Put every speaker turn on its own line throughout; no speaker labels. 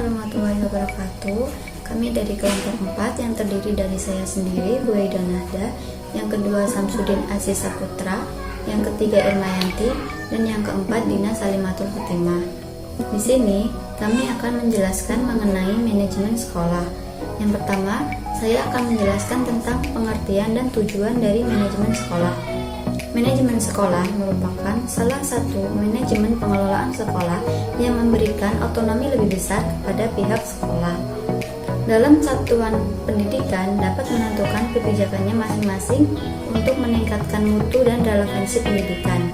warahmatullahi wabarakatuh. Kami dari kelompok 4 yang terdiri dari saya sendiri, Bu Aida Nahda, yang kedua Samsudin Aziz Saputra, yang ketiga Irmayanti, dan yang keempat Dina Salimatul Fatimah. Di sini kami akan menjelaskan mengenai manajemen sekolah. Yang pertama, saya akan menjelaskan tentang pengertian dan tujuan dari manajemen sekolah. Manajemen sekolah merupakan salah satu manajemen pengelolaan sekolah yang memberikan otonomi lebih besar kepada pihak sekolah. Dalam satuan pendidikan dapat menentukan kebijakannya masing-masing untuk meningkatkan mutu dan relevansi pendidikan.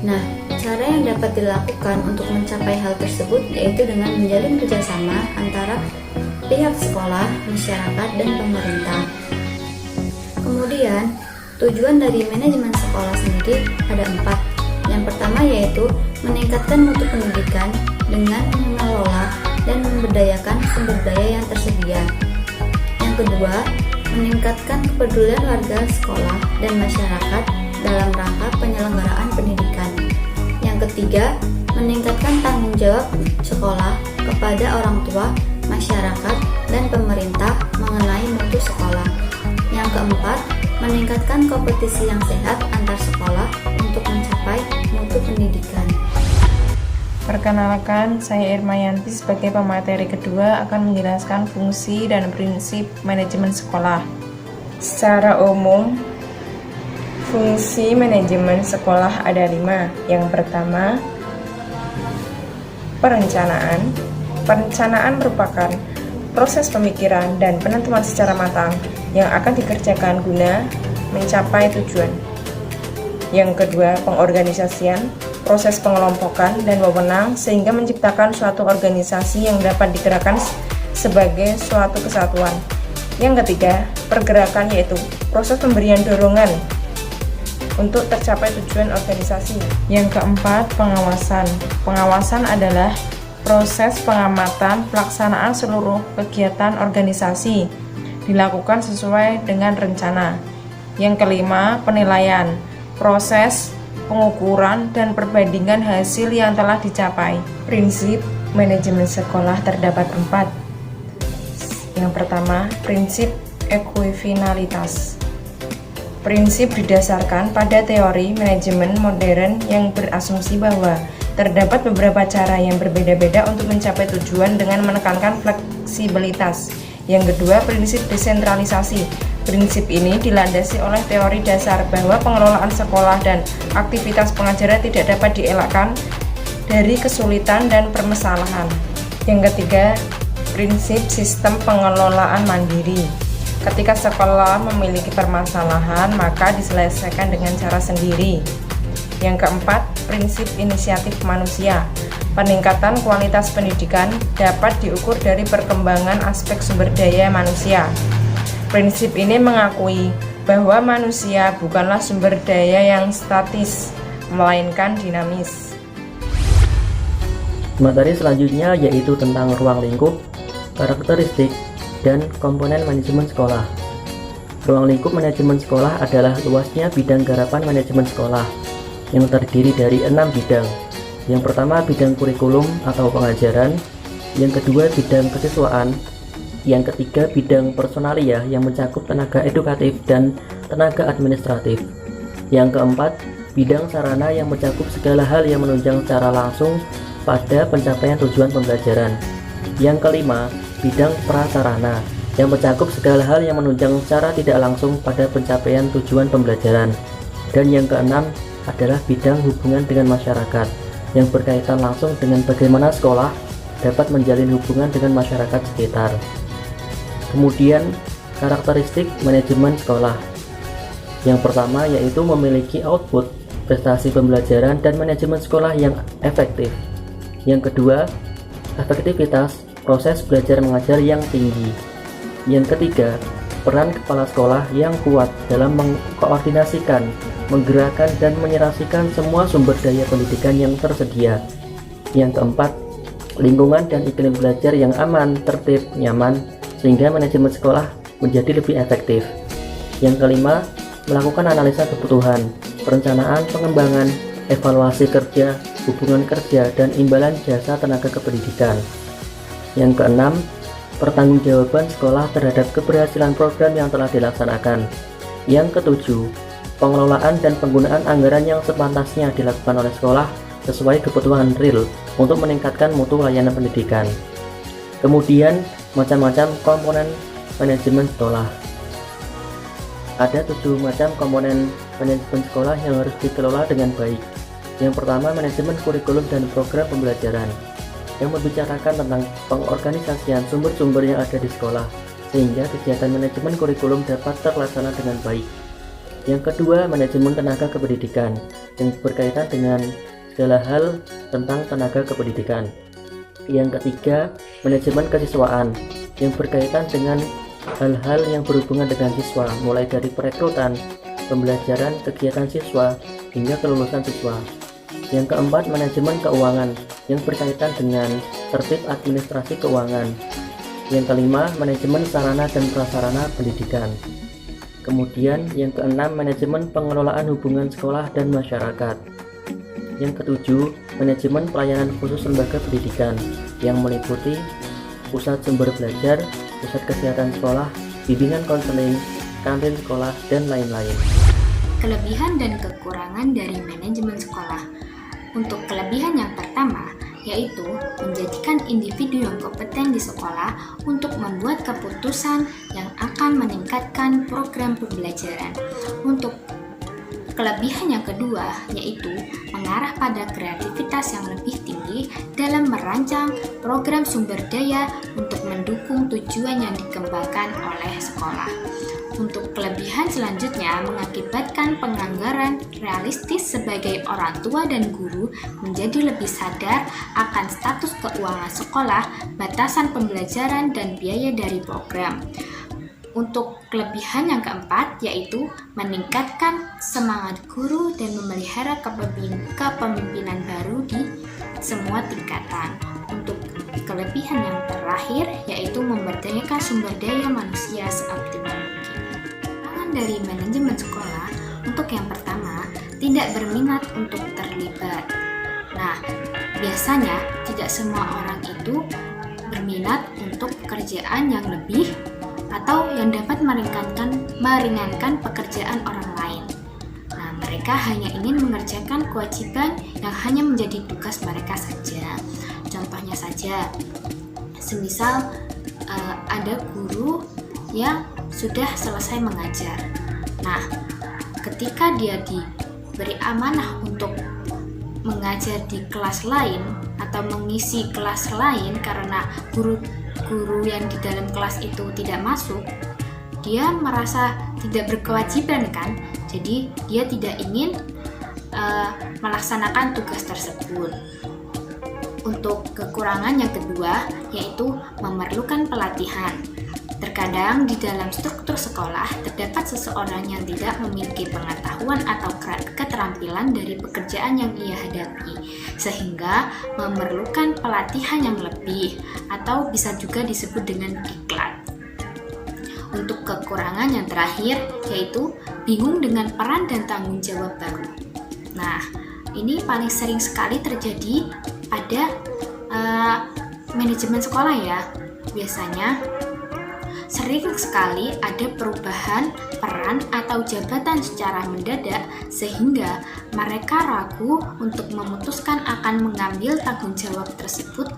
Nah, cara yang dapat dilakukan untuk mencapai hal tersebut yaitu dengan menjalin kerjasama antara pihak sekolah, masyarakat, dan pemerintah. Kemudian, tujuan dari manajemen sekolah sendiri ada 4. Yang pertama yaitu meningkatkan mutu pendidikan dengan mengelola dan memberdayakan sumber daya yang tersedia. Yang kedua, meningkatkan kepedulian warga sekolah dan masyarakat dalam rangka penyelenggaraan pendidikan. Yang ketiga, meningkatkan tanggung jawab sekolah kepada orang tua, masyarakat, dan pemerintah mengenai mutu sekolah. Yang keempat, meningkatkan kompetisi yang sehat antar sekolah untuk mencapai mutu pendidikan.
Perkenalkan, saya Irmayanti sebagai pemateri kedua akan menjelaskan fungsi dan prinsip manajemen sekolah. Secara umum, fungsi manajemen sekolah ada 5. Yang pertama, perencanaan. Perencanaan merupakan proses pemikiran dan penentuan secara matang yang akan dikerjakan guna mencapai tujuan. Yang kedua, pengorganisasian, proses pengelompokan dan wewenang sehingga menciptakan suatu organisasi yang dapat digerakkan sebagai suatu kesatuan. Yang ketiga, pergerakan yaitu proses pemberian dorongan untuk tercapai tujuan organisasi. Yang keempat, pengawasan. Pengawasan adalah proses pengamatan pelaksanaan seluruh kegiatan organisasi dilakukan sesuai dengan rencana. Yang kelima, penilaian, proses pengukuran dan perbandingan hasil yang telah dicapai. Prinsip manajemen sekolah terdapat 4. Yang pertama, prinsip ekuifinalitas. Prinsip didasarkan pada teori manajemen modern yang berasumsi bahwa terdapat beberapa cara yang berbeda-beda untuk mencapai tujuan dengan menekankan fleksibilitas. Yang kedua, prinsip desentralisasi. Prinsip ini dilandasi oleh teori dasar bahwa pengelolaan sekolah dan aktivitas pengajaran tidak dapat dielakkan dari kesulitan dan permasalahan. Yang ketiga, prinsip sistem pengelolaan mandiri. Ketika sekolah memiliki permasalahan, maka diselesaikan dengan cara sendiri. Yang keempat, prinsip inisiatif manusia. Peningkatan kualitas pendidikan dapat diukur dari perkembangan aspek sumber daya manusia. Prinsip ini mengakui bahwa manusia bukanlah sumber daya yang statis, melainkan dinamis.
Materi selanjutnya yaitu tentang ruang lingkup, karakteristik, dan komponen manajemen sekolah. Ruang lingkup manajemen sekolah adalah luasnya bidang garapan manajemen sekolah yang terdiri dari 6 bidang. Yang pertama, bidang kurikulum atau pengajaran. Yang kedua, bidang kesiswaan. Yang ketiga, bidang personalia yang mencakup tenaga edukatif dan tenaga administratif. Yang keempat, bidang sarana yang mencakup segala hal yang menunjang secara langsung pada pencapaian tujuan pembelajaran. Yang kelima, bidang prasarana yang mencakup segala hal yang menunjang secara tidak langsung pada pencapaian tujuan pembelajaran. Dan yang keenam adalah bidang hubungan dengan masyarakat yang berkaitan langsung dengan bagaimana sekolah dapat menjalin hubungan dengan masyarakat sekitar. Kemudian, karakteristik manajemen sekolah. Yang pertama yaitu memiliki output, prestasi pembelajaran dan manajemen sekolah yang efektif. Yang kedua, efektivitas proses belajar mengajar yang tinggi. Yang ketiga, peran kepala sekolah yang kuat dalam mengkoordinasikan, menggerakkan dan menyerasikan semua sumber daya pendidikan yang tersedia. Yang keempat, lingkungan dan iklim belajar yang aman, tertib, nyaman, sehingga manajemen sekolah menjadi lebih efektif. Yang kelima, melakukan analisa kebutuhan, perencanaan pengembangan, evaluasi kerja, hubungan kerja, dan imbalan jasa tenaga kependidikan. Yang keenam, pertanggungjawaban sekolah terhadap keberhasilan program yang telah dilaksanakan. Yang ketujuh, pengelolaan dan penggunaan anggaran yang sepantasnya dilakukan oleh sekolah sesuai kebutuhan real untuk meningkatkan mutu layanan pendidikan. Kemudian, macam-macam komponen manajemen sekolah. Ada 7 macam komponen manajemen sekolah yang harus dikelola dengan baik. Yang pertama, manajemen kurikulum dan program pembelajaran, yang membicarakan tentang pengorganisasian sumber-sumber yang ada di sekolah, sehingga kegiatan manajemen kurikulum dapat terlaksana dengan baik. Yang kedua, manajemen tenaga kependidikan, yang berkaitan dengan segala hal tentang tenaga kependidikan. Yang ketiga, manajemen kesiswaan, yang berkaitan dengan hal-hal yang berhubungan dengan siswa, mulai dari perekrutan, pembelajaran, kegiatan siswa, hingga kelulusan siswa. Yang keempat, manajemen keuangan, yang berkaitan dengan tertib administrasi keuangan. Yang kelima, manajemen sarana dan prasarana pendidikan. Kemudian yang keenam, manajemen pengelolaan hubungan sekolah dan masyarakat. Yang ketujuh, manajemen pelayanan khusus lembaga pendidikan, yang meliputi pusat sumber belajar, pusat kesehatan sekolah, bimbingan konseling, kantin sekolah, dan lain-lain.
Kelebihan dan kekurangan dari manajemen sekolah. Untuk kelebihan yang pertama, yaitu menjadikan individu yang kompeten di sekolah untuk membuat keputusan yang akan meningkatkan program pembelajaran. Untuk kelebihan yang kedua, yaitu mengarah pada kreativitas yang lebih tinggi dalam merancang program sumber daya untuk mendukung tujuan yang dikembangkan oleh sekolah. Untuk kelebihan selanjutnya, mengakibatkan penganggaran realistis sebagai orang tua dan guru menjadi lebih sadar akan status keuangan sekolah, batasan pembelajaran, dan biaya dari program. Untuk kelebihan yang keempat, yaitu meningkatkan semangat guru dan memelihara kepemimpinan baru di semua tingkatan. Untuk kelebihan yang terakhir, yaitu memberdayakan sumber daya manusia seoptimal mungkin. Dari manajemen sekolah, untuk yang pertama, tidak berminat untuk terlibat. Nah, biasanya tidak semua orang itu berminat untuk pekerjaan yang lebih atau yang dapat meringankan pekerjaan orang lain. Nah, mereka hanya ingin mengerjakan kewajiban yang hanya menjadi tugas mereka saja. Contohnya saja, semisal ada guru yang sudah selesai mengajar. Nah, ketika dia diberi amanah untuk mengajar di kelas lain atau mengisi kelas lain karena guru yang di dalam kelas itu tidak masuk, dia merasa tidak berkewajiban kan? Jadi dia tidak ingin melaksanakan tugas tersebut. Untuk kekurangan yang kedua, yaitu memerlukan pelatihan. Terkadang di dalam struktur sekolah terdapat seseorang yang tidak memiliki pengetahuan atau keterampilan dari pekerjaan yang ia hadapi, sehingga memerlukan pelatihan yang lebih atau bisa juga disebut dengan diklat. Untuk kekurangan yang terakhir, yaitu bingung dengan peran dan tanggung jawab baru. Nah, ini paling sering sekali terjadi pada manajemen sekolah ya. Biasanya sering sekali ada perubahan peran atau jabatan secara mendadak sehingga mereka ragu untuk memutuskan akan mengambil tanggung jawab tersebut